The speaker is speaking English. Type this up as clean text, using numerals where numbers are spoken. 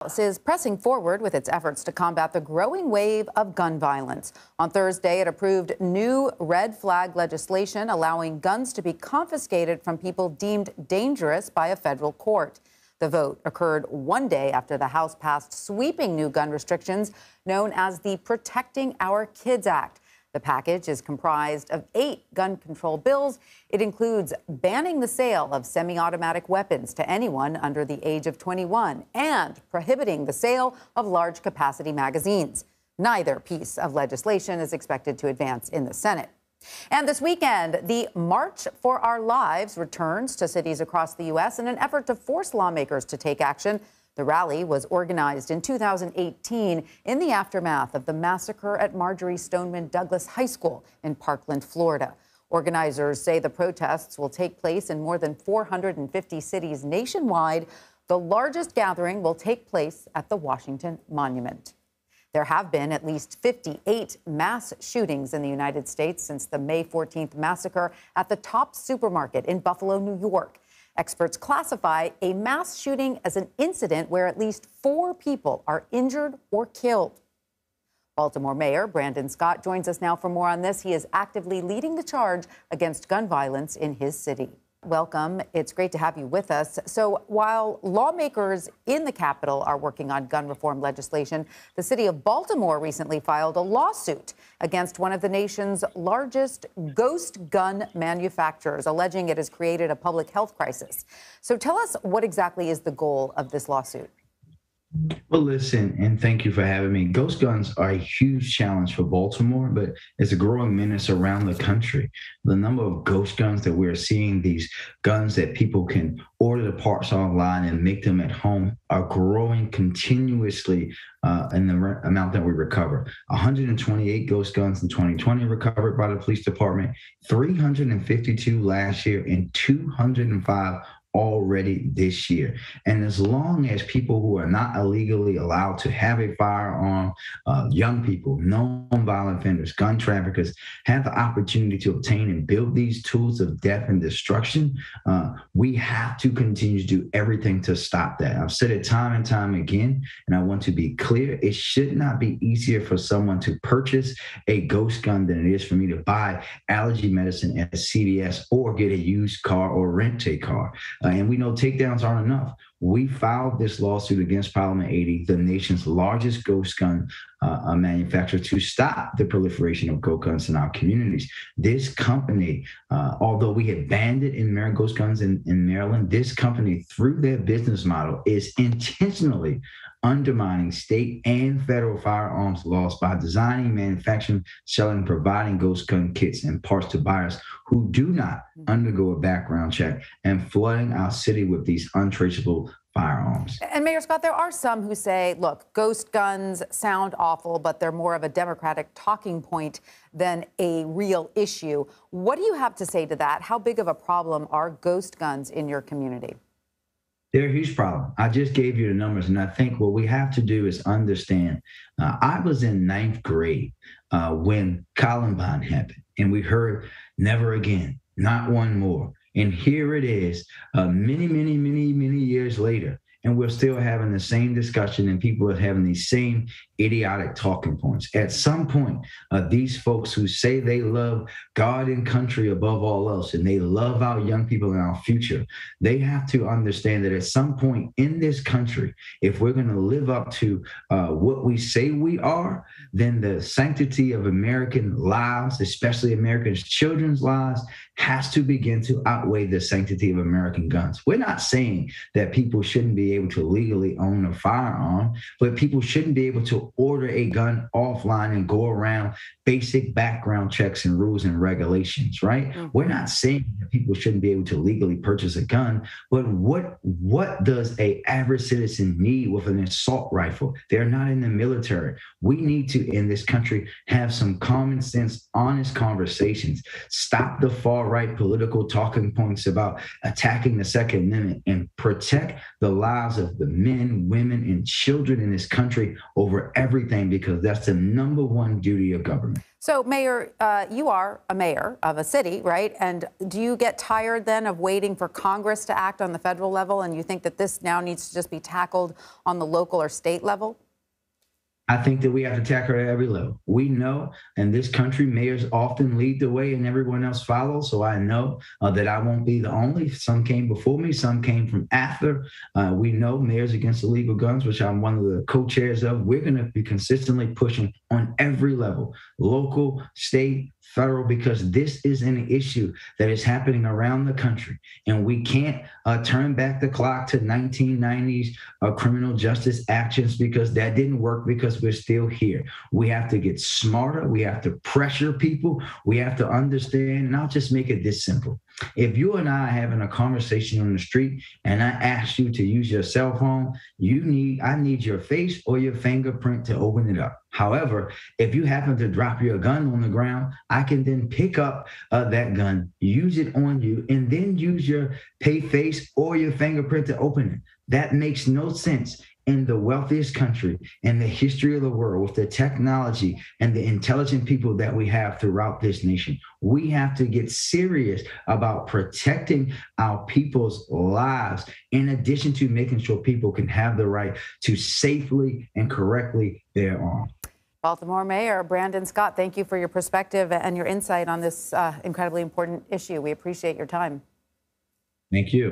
Is pressing forward with its efforts to combat the growing wave of gun violence. On Thursday, it approved new red flag legislation allowing guns to be confiscated from people deemed dangerous by a federal court. The vote occurred one day after the House passed sweeping new gun restrictions known as the Protecting Our Kids Act. The package is comprised of 8 gun control bills. It includes banning the sale of semi-automatic weapons to anyone under the age of 21 and prohibiting the sale of large capacity magazines. Neither piece of legislation is expected to advance in the Senate. And this weekend, the March for Our Lives returns to cities across the U.S. in an effort to force lawmakers to take action. The rally was organized in 2018 in the aftermath of the massacre at Marjory Stoneman Douglas High School in Parkland, Florida. Organizers say the protests will take place in more than 450 cities nationwide. The largest gathering will take place at the Washington Monument. There have been at least 58 mass shootings in the United States since the May 14th massacre at the Tops supermarket in Buffalo, New York. Experts classify a mass shooting as an incident where at least 4 people are injured or killed. Baltimore Mayor Brandon Scott joins us now for more on this. He is actively leading the charge against gun violence in his city. Welcome. It's great to have you with us. So while lawmakers in the Capitol are working on gun reform legislation, the city of Baltimore recently filed a lawsuit against one of the nation's largest ghost gun manufacturers, alleging it has created a public health crisis. So tell us what exactly is the goal of this lawsuit? Well, listen, and thank you for having me. Ghost guns are a huge challenge for Baltimore, but it's a growing menace around the country. The number of ghost guns that we're seeing, these guns that people can order the parts online and make them at home, are growing continuously in the amount that we recover. 128 ghost guns in 2020 recovered by the police department, 352 last year, and 205 already this year. And as long as people who are not illegally allowed to have a firearm, young people, non-violent offenders, gun traffickers, have the opportunity to obtain and build these tools of death and destruction, we have to continue to do everything to stop that. I've said it time and time again, and I want to be clear. It should not be easier for someone to purchase a ghost gun than it is for me to buy allergy medicine at CVS or get a used car or rent a car. And we know takedowns aren't enough. We filed this lawsuit against Paramount, the nation's largest ghost gun manufacturer, to stop the proliferation of ghost guns in our communities. This company, although we had banned it in ghost guns in Maryland, this company, through their business model, is intentionally undermining state and federal firearms laws by designing, manufacturing, selling, providing ghost gun kits and parts to buyers who do not undergo a background check, and flooding our city with these untraceable firearms. And Mayor Scott, there are some who say, look, ghost guns sound awful, but they're more of a Democratic talking point than a real issue. What do you have to say to that? How big of a problem are ghost guns in your community? They're a huge problem. I just gave you the numbers, and I think what we have to do is understand. I was in 9th grade when Columbine happened, and we heard never again, not one more. And here it is, many years later, and we're still having the same discussion, and people are having these same idiotic talking points. At some point, these folks who say they love God and country above all else, and they love our young people and our future, they have to understand that at some point in this country, if we're going to live up to what we say we are, then the sanctity of American lives, especially American children's lives, has to begin to outweigh the sanctity of American guns. We're not saying that people shouldn't be able to legally own a firearm, but people shouldn't be able to order a gun offline and go around basic background checks and rules and regulations, right? Mm-hmm. We're not saying that people shouldn't be able to legally purchase a gun, but what does a average citizen need with an assault rifle? They're not in the military. We need to, in this country, have some common sense, honest conversations. Stop the far right political talking points about attacking the Second Amendment and protect the lives lives of the men, women, and children in this country over everything, because that's the number one duty of government. So, Mayor, you are a mayor of a city, right? And do you get tired then of waiting for Congress to act on the federal level, and you think that this now needs to just be tackled on the local or state level? I think that we have to tackle it at every level. We know in this country, mayors often lead the way and everyone else follows. So I know that I won't be the only. Some came before me, some came from after. We know Mayors Against Illegal Guns, which I'm one of the co-chairs of. We're going to be consistently pushing on every level, local, state, federal, because this is an issue that is happening around the country. And we can't turn back the clock to 1990s criminal justice actions, because that didn't work, because we're still here. We have to get smarter. We have to pressure people. We have to understand. And I'll just make it this simple. If you and I are having a conversation on the street and I ask you to use your cell phone, I need your face or your fingerprint to open it up. However, if you happen to drop your gun on the ground, I can then pick up that gun, use it on you, and then use your face or your fingerprint to open it. That makes no sense. In the wealthiest country in the history of the world, with the technology and the intelligent people that we have throughout this nation, we have to get serious about protecting our people's lives, in addition to making sure people can have the right to safely and correctly bear arms. Baltimore Mayor Brandon Scott, thank you for your perspective and your insight on this incredibly important issue. We appreciate your time. Thank you.